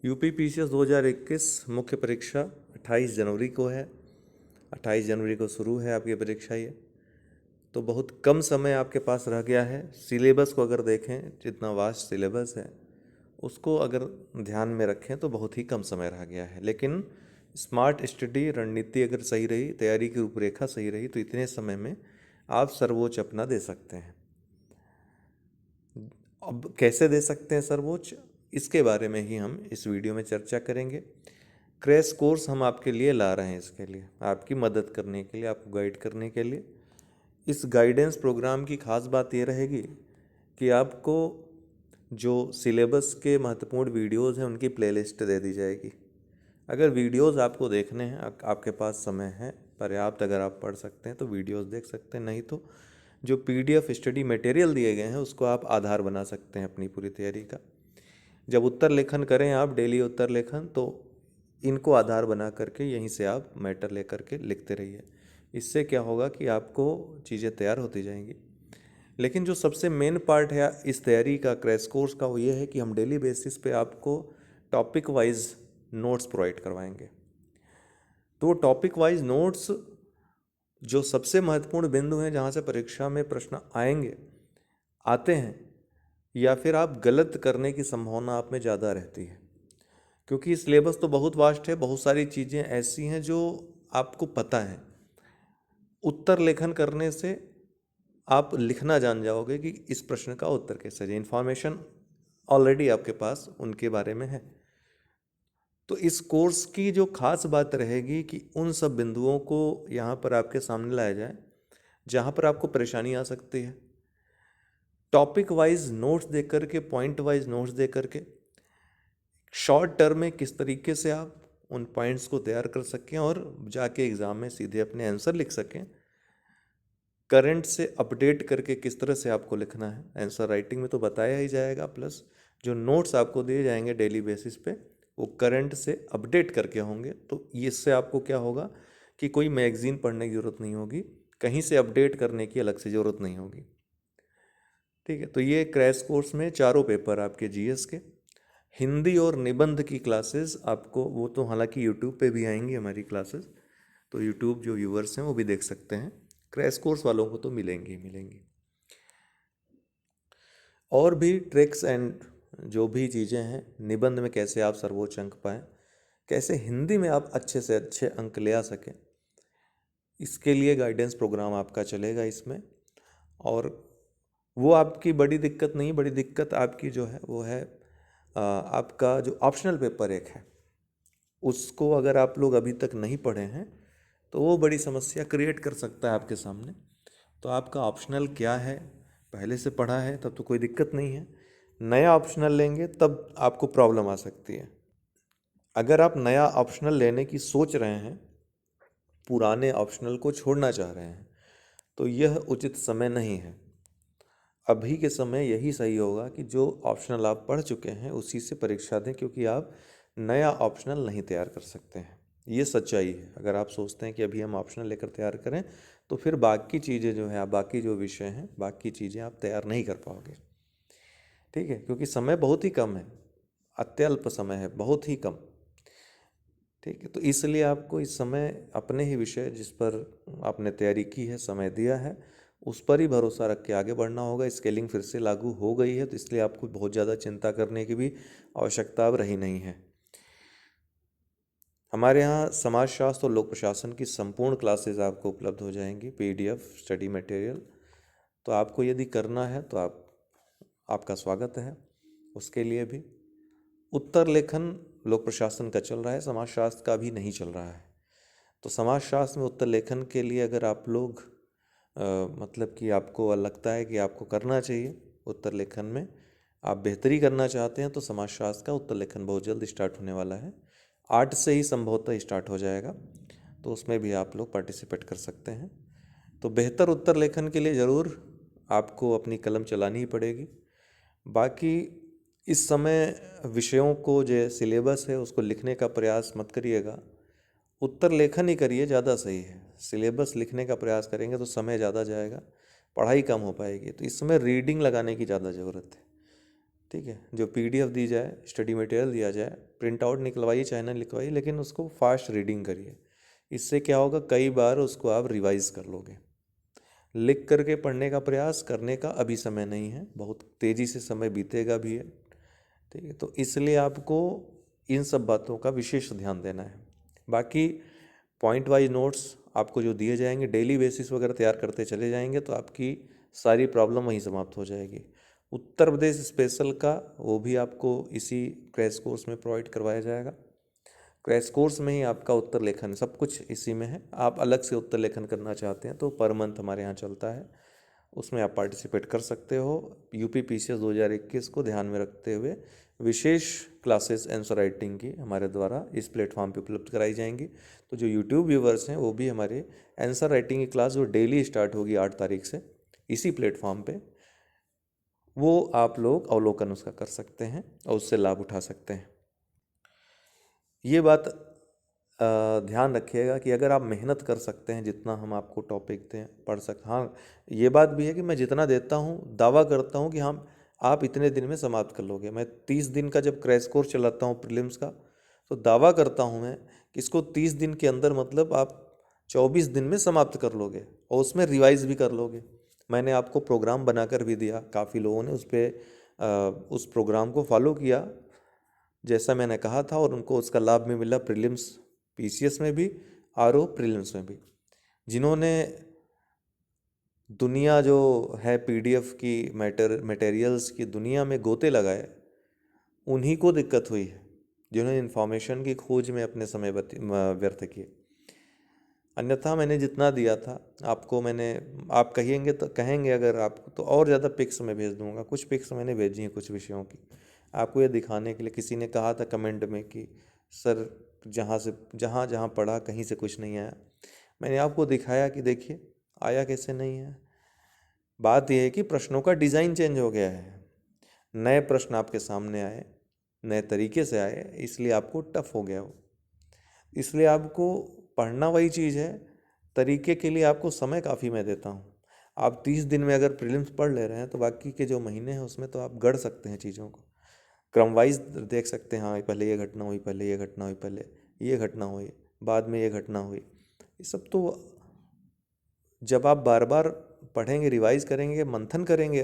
UP PCS 2021 मुख्य परीक्षा 28 जनवरी को है। 28 जनवरी को शुरू है आपकी परीक्षा ये। तो बहुत कम समय आपके पास रह गया है। सिलेबस को अगर देखें, जितना वास्ट सिलेबस है उसको अगर ध्यान में रखें तो बहुत ही कम समय रह गया है। लेकिन स्मार्ट स्टडी रणनीति अगर सही रही, तैयारी की रूपरेखा सही रही, तो इतने समय में आप सर्वोच्च अपना दे सकते हैं। अब कैसे दे सकते हैं सर्वोच्च, इसके बारे में ही हम इस वीडियो में चर्चा करेंगे। क्रैश कोर्स हम आपके लिए ला रहे हैं, इसके लिए आपकी मदद करने के लिए, आपको गाइड करने के लिए। इस गाइडेंस प्रोग्राम की खास बात ये रहेगी कि आपको जो सिलेबस के महत्वपूर्ण वीडियोज़ हैं उनकी प्लेलिस्ट दे दी जाएगी। अगर वीडियोज़ आपको देखने हैं, आपके पास समय है पर्याप्त, अगर आप पढ़ सकते हैं तो वीडियोज़ देख सकते हैं, नहीं तो जो PDF स्टडी मटेरियल दिए गए हैं उसको आप आधार बना सकते हैं अपनी पूरी तैयारी का। जब उत्तर लेखन करें आप, डेली उत्तर लेखन, तो इनको आधार बना करके यहीं से आप मैटर लेकर के लिखते रहिए। इससे क्या होगा कि आपको चीज़ें तैयार होती जाएंगी। लेकिन जो सबसे मेन पार्ट है इस तैयारी का, क्रैश कोर्स का, वो ये है कि हम डेली बेसिस पे आपको टॉपिक वाइज नोट्स प्रोवाइड करवाएंगे। तो टॉपिक वाइज नोट्स जो सबसे महत्वपूर्ण बिंदु हैं, जहाँ से परीक्षा में प्रश्न आते हैं, या फिर आप गलत करने की संभावना आप में ज़्यादा रहती है, क्योंकि सिलेबस तो बहुत वास्ट है। बहुत सारी चीज़ें ऐसी हैं जो आपको पता है। उत्तर लेखन करने से आप लिखना जान जाओगे कि इस प्रश्न का उत्तर कैसे है। इन्फॉर्मेशन ऑलरेडी आपके पास उनके बारे में है। तो इस कोर्स की जो खास बात रहेगी कि उन सब बिंदुओं को यहाँ पर आपके सामने लाया जाए जहाँ पर आपको परेशानी आ सकती है। टॉपिक वाइज नोट्स दे करके, पॉइंट वाइज नोट्स दे करके, शॉर्ट टर्म में किस तरीके से आप उन पॉइंट्स को तैयार कर सकें और जाके एग्ज़ाम में सीधे अपने आंसर लिख सकें। करंट से अपडेट करके किस तरह से आपको लिखना है, आंसर राइटिंग में तो बताया ही जाएगा, प्लस जो नोट्स आपको दिए जाएंगे डेली बेसिस पे वो करंट से अपडेट करके होंगे। तो इससे आपको क्या होगा कि कोई मैगज़ीन पढ़ने की ज़रूरत नहीं होगी, कहीं से अपडेट करने की अलग से ज़रूरत नहीं होगी। ठीक है, तो ये क्रैश कोर्स में चारों पेपर आपके GS के, हिंदी और निबंध की क्लासेस आपको, वो तो हालांकि यूट्यूब पे भी आएंगी हमारी क्लासेस, तो यूट्यूब जो व्यूअर्स हैं वो भी देख सकते हैं। क्रैश कोर्स वालों को तो मिलेंगी ही मिलेंगी। और भी ट्रिक्स एंड जो भी चीज़ें हैं, निबंध में कैसे आप सर्वोच्च अंक पाएँ, कैसे हिंदी में आप अच्छे से अच्छे अंक ले आ सकें, इसके लिए गाइडेंस प्रोग्राम आपका चलेगा इसमें। और वो आपकी बड़ी दिक्कत नहीं, बड़ी दिक्कत आपकी जो है वो है आपका जो ऑप्शनल पेपर एक है, उसको अगर आप लोग अभी तक नहीं पढ़े हैं तो वो बड़ी समस्या क्रिएट कर सकता है आपके सामने। तो आपका ऑप्शनल क्या है, पहले से पढ़ा है तब तो कोई दिक्कत नहीं है। नया ऑप्शनल लेंगे तब आपको प्रॉब्लम आ सकती है। अगर आप नया ऑप्शनल लेने की सोच रहे हैं, पुराने ऑप्शनल को छोड़ना चाह रहे हैं, तो यह उचित समय नहीं है। अभी के समय यही सही होगा कि जो ऑप्शनल आप पढ़ चुके हैं उसी से परीक्षा दें, क्योंकि आप नया ऑप्शनल नहीं तैयार कर सकते हैं। ये सच्चाई है। अगर आप सोचते हैं कि अभी हम ऑप्शनल लेकर तैयार करें तो फिर बाकी चीज़ें जो है, बाकी जो विषय हैं, बाकी चीज़ें आप तैयार नहीं कर पाओगे। ठीक है, क्योंकि समय बहुत ही कम है, अत्यल्प समय है, बहुत ही कम। ठीक है, तो इसलिए आपको इस समय अपने ही विषय जिस पर आपने तैयारी की है, समय दिया है, उस पर ही भरोसा रख के आगे बढ़ना होगा। स्केलिंग फिर से लागू हो गई है, तो इसलिए आपको बहुत ज़्यादा चिंता करने की भी आवश्यकता अब रही नहीं है। हमारे यहाँ समाजशास्त्र और लोक प्रशासन की संपूर्ण क्लासेस आपको उपलब्ध हो जाएंगी, PDF स्टडी मटेरियल। तो आपको यदि करना है तो आपका स्वागत है उसके लिए भी। उत्तर लेखन लोक प्रशासन का चल रहा है, समाजशास्त्र का भी नहीं चल रहा है। तो समाजशास्त्र में उत्तर लेखन के लिए अगर आप लोग मतलब कि आपको लगता है कि आपको करना चाहिए उत्तर लेखन में, आप बेहतरी करना चाहते हैं, तो समाजशास्त्र का उत्तर लेखन बहुत जल्द स्टार्ट होने वाला है। 8 से ही संभवतः स्टार्ट हो जाएगा, तो उसमें भी आप लोग पार्टिसिपेट कर सकते हैं। तो बेहतर उत्तर लेखन के लिए ज़रूर आपको अपनी कलम चलानी ही पड़ेगी। बाकी इस समय विषयों को, जो सिलेबस है उसको लिखने का प्रयास मत करिएगा, उत्तर लेखन ही करिए, ज़्यादा सही है। सिलेबस लिखने का प्रयास करेंगे तो समय ज़्यादा जाएगा, पढ़ाई कम हो पाएगी। तो इस समय रीडिंग लगाने की ज़्यादा ज़रूरत है। ठीक है, जो PDF दी जाए, स्टडी मटेरियल दिया जाए, प्रिंट आउट निकलवाइए चाहे ना लिखवाइए, लेकिन उसको फास्ट रीडिंग करिए। इससे क्या होगा, कई बार उसको आप रिवाइज कर लोगे। लिख करके पढ़ने का प्रयास करने का अभी समय नहीं है, बहुत तेज़ी से समय बीतेगा भी है, ठीक है। तो इसलिए आपको इन सब बातों का विशेष ध्यान देना है। बाकी पॉइंट वाइज नोट्स आपको जो दिए जाएंगे, डेली बेसिस वगैरह तैयार करते चले जाएंगे तो आपकी सारी प्रॉब्लम वहीं समाप्त हो जाएगी। उत्तर प्रदेश स्पेशल का वो भी आपको इसी क्रैश कोर्स में प्रोवाइड करवाया जाएगा। क्रैश कोर्स में ही आपका उत्तर लेखन सब कुछ इसी में है। आप अलग से उत्तर लेखन करना चाहते हैं तो पर मंथ हमारे यहाँ चलता है, उसमें आप पार्टिसिपेट कर सकते हो। यूपी PCS 2021 को ध्यान में रखते हुए विशेष क्लासेस आंसर राइटिंग की हमारे द्वारा इस प्लेटफॉर्म पे उपलब्ध कराई जाएंगी। तो जो यूट्यूब व्यूवर्स हैं वो भी हमारे आंसर राइटिंग की क्लास जो डेली स्टार्ट होगी 8 तारीख से इसी प्लेटफॉर्म पे, वो आप लोग अवलोकन उसका कर सकते हैं और उससे लाभ उठा सकते हैं। ये बात ध्यान रखिएगा कि अगर आप मेहनत कर सकते हैं जितना हम आपको टॉपिक दें पढ़ सकते, हाँ ये बात भी है कि मैं जितना देता हूँ दावा करता हूँ कि हम आप इतने दिन में समाप्त कर लोगे। मैं 30 दिन का जब क्रैश कोर्स चलाता हूँ प्रीलिम्स का, तो दावा करता हूँ मैं कि इसको 30 दिन के अंदर मतलब आप 24 दिन में समाप्त कर लोगे और उसमें रिवाइज भी कर लोगे। मैंने आपको प्रोग्राम बनाकर भी दिया, काफ़ी लोगों ने उस प्रोग्राम को फॉलो किया जैसा मैंने कहा था, और उनको उसका लाभ भी मिला प्रीलिम्स PCS में भी, RO प्रीलिम्स में भी। जिन्होंने दुनिया जो है PDF की मटेरियल्स की दुनिया में गोते लगाए, उन्हीं को दिक्कत हुई है, जिन्होंने इन्फॉर्मेशन की खोज में अपने समय व्यर्थ किए। अन्यथा मैंने जितना दिया था आपको, आप कहेंगे अगर आपको तो और ज़्यादा पिक्स मैं भेज दूंगा। कुछ पिक्स मैंने भेजी हैं कुछ विषयों की आपको ये दिखाने के लिए। किसी ने कहा था कमेंट में कि सर जहाँ जहाँ पढ़ा कहीं से कुछ नहीं आया। मैंने आपको दिखाया कि देखिए आया कैसे नहीं है। बात यह है कि प्रश्नों का डिज़ाइन चेंज हो गया है, नए प्रश्न आपके सामने आए, नए तरीके से आए, इसलिए आपको टफ हो गया हो। इसलिए आपको पढ़ना वही चीज़ है, तरीके के लिए आपको समय काफ़ी मैं देता हूँ। आप 30 दिन में अगर प्रीलिम्स पढ़ ले रहे हैं तो बाकी के जो महीने हैं उसमें तो आप गढ़ सकते हैं चीज़ों को, क्रम वाइज देख सकते हैं। हाँ पहले ये घटना हुई, पहले ये घटना हुई, पहले ये घटना हुई, बाद में ये घटना हुई। ये सब तो जब आप बार बार पढ़ेंगे, रिवाइज करेंगे, मंथन करेंगे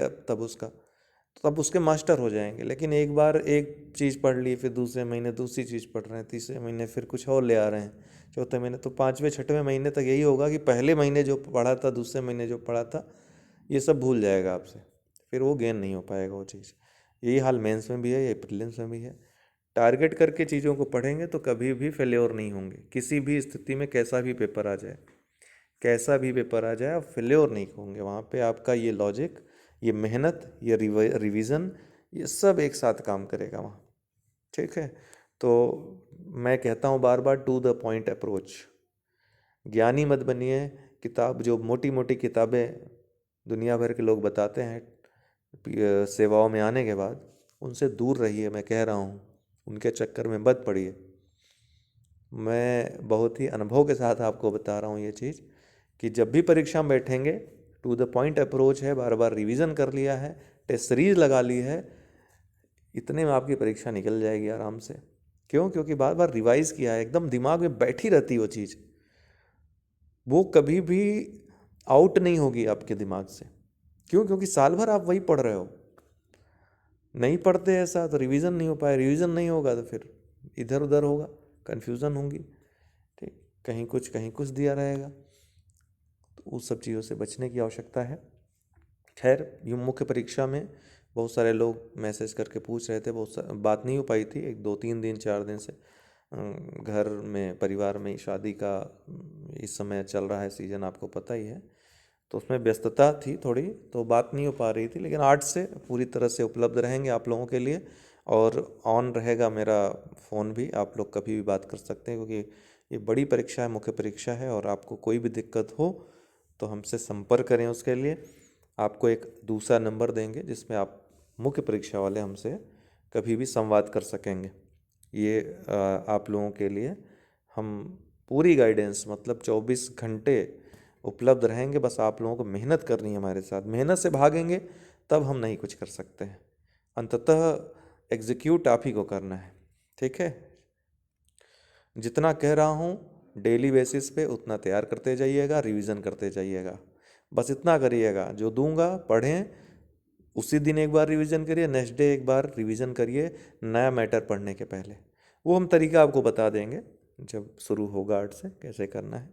तब उसके मास्टर हो जाएंगे। लेकिन एक बार एक चीज़ पढ़ ली, फिर दूसरे महीने दूसरी चीज़ पढ़ रहे हैं, तीसरे महीने फिर कुछ और ले आ रहे हैं, चौथे महीने, तो पाँचवें छठवें महीने तक यही होगा कि पहले महीने जो पढ़ा था, दूसरे महीने जो पढ़ा था, ये सब भूल जाएगा आपसे, फिर वो गेन नहीं हो पाएगा वो चीज़। यही हाल मेंस में भी है, ये प्रीलिम्स में भी है। टारगेट करके चीज़ों को पढ़ेंगे तो कभी भी फेल्योर नहीं होंगे। किसी भी स्थिति में कैसा भी पेपर आ जाए, कैसा भी पेपर आ जाए, आप फेल्योर नहीं होंगे। वहाँ पे आपका ये लॉजिक, ये मेहनत, ये रिवीजन, ये सब एक साथ काम करेगा वहाँ, ठीक है। तो मैं कहता हूँ बार बार, टू द पॉइंट अप्रोच। ज्ञानी मत बनिए। किताब जो मोटी मोटी किताबें दुनिया भर के लोग बताते हैं सेवाओं में आने के बाद, उनसे दूर रहिए, मैं कह रहा हूँ। उनके चक्कर में मत पड़िए। मैं बहुत ही अनुभव के साथ आपको बता रहा हूँ ये चीज़ कि जब भी परीक्षा में बैठेंगे, टू द पॉइंट अप्रोच है, बार बार रिवीजन कर लिया है, टेस्ट सीरीज लगा ली है, इतने में आपकी परीक्षा निकल जाएगी आराम से। क्यों? क्योंकि बार बार रिवाइज किया है, एकदम दिमाग में बैठी रहती वो चीज़, वो कभी भी आउट नहीं होगी आपके दिमाग से। क्यों? क्योंकि साल भर आप वही पढ़ रहे हो। नहीं पढ़ते ऐसा तो रिवीजन नहीं हो पाए, रिवीजन नहीं होगा तो फिर इधर उधर होगा, कन्फ्यूज़न होंगी, ठीक, कहीं कुछ दिया रहेगा। तो उस सब चीज़ों से बचने की आवश्यकता है। खैर, यूँ मुख्य परीक्षा में बहुत सारे लोग मैसेज करके पूछ रहे थे, बात नहीं हो पाई थी, 1 2 3 दिन 4 दिन से घर में परिवार में शादी का इस समय चल रहा है सीज़न, आपको पता ही है, तो उसमें व्यस्तता थी थोड़ी, तो बात नहीं हो पा रही थी। लेकिन 8 से पूरी तरह से उपलब्ध रहेंगे आप लोगों के लिए, और ऑन रहेगा मेरा फ़ोन भी, आप लोग कभी भी बात कर सकते हैं, क्योंकि ये बड़ी परीक्षा है, मुख्य परीक्षा है। और आपको कोई भी दिक्कत हो तो हमसे संपर्क करें। उसके लिए आपको एक दूसरा नंबर देंगे जिसमें आप मुख्य परीक्षा वाले हमसे कभी भी संवाद कर सकेंगे। ये आप लोगों के लिए हम पूरी गाइडेंस, मतलब 24 घंटे उपलब्ध रहेंगे। बस आप लोगों को मेहनत करनी है हमारे साथ। मेहनत से भागेंगे तब हम नहीं कुछ कर सकते हैं। अंततः एग्जीक्यूट आप ही को करना है, ठीक है। जितना कह रहा हूँ डेली बेसिस पे उतना तैयार करते जाइएगा, रिवीजन करते जाइएगा, बस इतना करिएगा। जो दूंगा पढ़ें, उसी दिन एक बार रिवीजन करिए, नेक्स्ट डे एक बार रिवीजन करिए नया मैटर पढ़ने के पहले। वो हम तरीका आपको बता देंगे जब शुरू होगा आर्ट से कैसे करना है।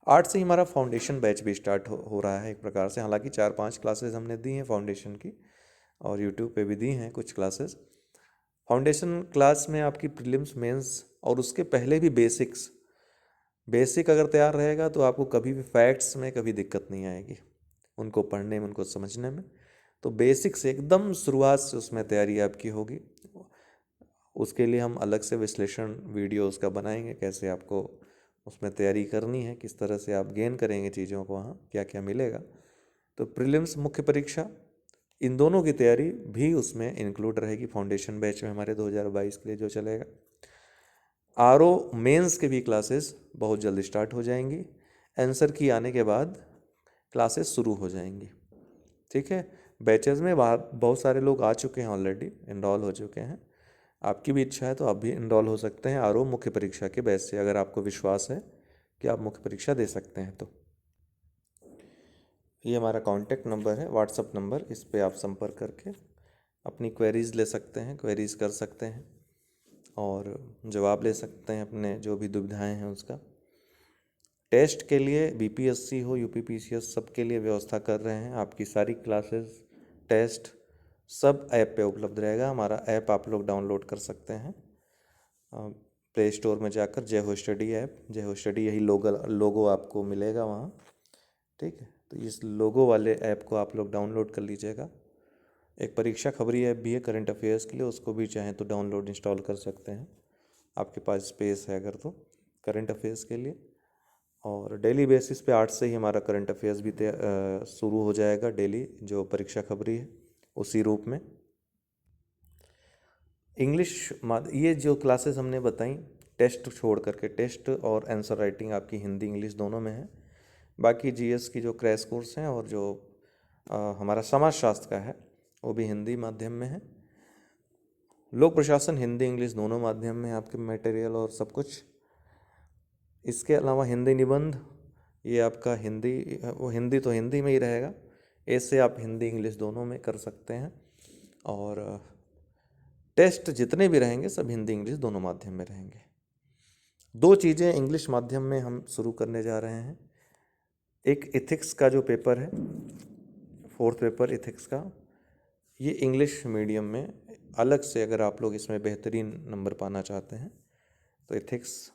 आर्ट से ही हमारा फाउंडेशन बैच भी स्टार्ट हो रहा है एक प्रकार से। हालांकि 4-5 क्लासेस हमने दी हैं फाउंडेशन की, और यूट्यूब पे भी दी हैं कुछ क्लासेस। फाउंडेशन क्लास में आपकी प्रीलिम्स, मेंस और उसके पहले भी बेसिक अगर तैयार रहेगा तो आपको कभी भी फैक्ट्स में कभी दिक्कत नहीं आएगी, उनको पढ़ने में, उनको समझने में। तो बेसिक से एकदम शुरुआत से उसमें तैयारी आपकी होगी। उसके लिए हम अलग से विश्लेषण वीडियो उसका बनाएंगे, कैसे आपको उसमें तैयारी करनी है, किस तरह से आप गेन करेंगे चीज़ों को, वहाँ क्या क्या मिलेगा। तो प्रीलिम्स, मुख्य परीक्षा, इन दोनों की तैयारी भी उसमें इंक्लूड रहेगी फाउंडेशन बैच में हमारे 2022 के लिए जो चलेगा। आरओ मेंस के भी क्लासेस बहुत जल्दी स्टार्ट हो जाएंगी। आंसर की आने के बाद क्लासेस शुरू हो जाएंगी, ठीक है। बैचेस में बहुत सारे लोग आ चुके हैं, ऑलरेडी इनरोल हो चुके हैं। आपकी भी इच्छा है तो आप भी इनरोल हो सकते हैं आरओ मुख्य परीक्षा के बैच से, अगर आपको विश्वास है कि आप मुख्य परीक्षा दे सकते हैं तो। ये हमारा कॉन्टैक्ट नंबर है, व्हाट्सअप नंबर, इस पे आप संपर्क करके अपनी क्वेरीज़ ले सकते हैं, क्वेरीज़ कर सकते हैं और जवाब ले सकते हैं अपने जो भी दुविधाएं हैं उसका। टेस्ट के लिए बीपीएससी हो, यूपीपीसीएस, सब के लिए व्यवस्था कर रहे हैं। आपकी सारी क्लासेस, टेस्ट सब ऐप पे उपलब्ध रहेगा। हमारा ऐप आप लोग डाउनलोड कर सकते हैं प्ले स्टोर में जाकर, जय हो स्टडी ऐप, जय हो स्टडी यही लोगो आपको मिलेगा वहाँ, ठीक है। तो इस लोगो वाले ऐप को आप लोग डाउनलोड कर लीजिएगा। एक परीक्षा खबरी ऐप भी है करंट अफेयर्स के लिए, उसको भी चाहें तो डाउनलोड इंस्टॉल कर सकते हैं, आपके पास स्पेस है अगर तो, करंट अफेयर्स के लिए। और डेली बेसिस पे आर्ट से ही हमारा करंट अफेयर्स भी शुरू हो जाएगा डेली, जो परीक्षा खबरी है उसी रूप में। इंग्लिश, ये जो क्लासेस हमने बताई टेस्ट छोड़ करके, टेस्ट और आंसर राइटिंग आपकी हिंदी इंग्लिश दोनों में है। बाकी जीएस की जो क्रैश कोर्स हैं और जो हमारा समाजशास्त्र का है वो भी हिंदी माध्यम में है। लोक प्रशासन हिंदी इंग्लिश दोनों माध्यम में है आपके मटेरियल और सब कुछ। इसके अलावा हिंदी निबंध, ये आपका हिंदी, वो हिंदी तो हिंदी में ही रहेगा, ऐसे आप हिंदी इंग्लिश दोनों में कर सकते हैं। और टेस्ट जितने भी रहेंगे सब हिंदी इंग्लिश दोनों माध्यम में रहेंगे। 2 चीज़ें इंग्लिश माध्यम में हम शुरू करने जा रहे हैं। एक इथिक्स का जो पेपर है, 4th पेपर इथिक्स का, ये इंग्लिश मीडियम में अलग से, अगर आप लोग इसमें बेहतरीन नंबर पाना चाहते हैं तो इथिक्स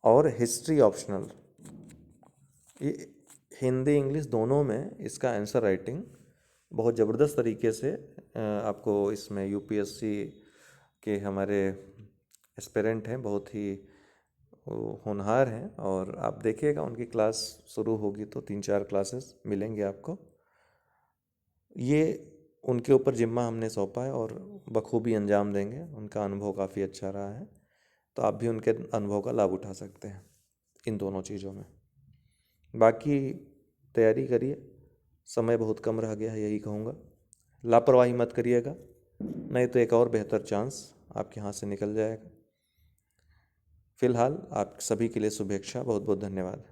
और हिस्ट्री ऑप्शनल, ये हिंदी इंग्लिश दोनों में इसका आंसर राइटिंग बहुत ज़बरदस्त तरीके से आपको इसमें यूपीएससी के हमारे एस्पिरेंट हैं, बहुत ही होनहार हैं, और आप देखिएगा उनकी क्लास शुरू होगी तो 3-4 क्लासेस मिलेंगे आपको। ये उनके ऊपर जिम्मा हमने सौंपा है और बखूबी अंजाम देंगे। उनका अनुभव काफ़ी अच्छा रहा है, तो आप भी उनके अनुभव का लाभ उठा सकते हैं इन दोनों चीज़ों में। बाकी तैयारी करिए, समय बहुत कम रह गया है, यही कहूँगा। लापरवाही मत करिएगा, नहीं तो एक और बेहतर चांस आपके हाथ से निकल जाएगा। फिलहाल आप सभी के लिए शुभेच्छा, बहुत बहुत धन्यवाद।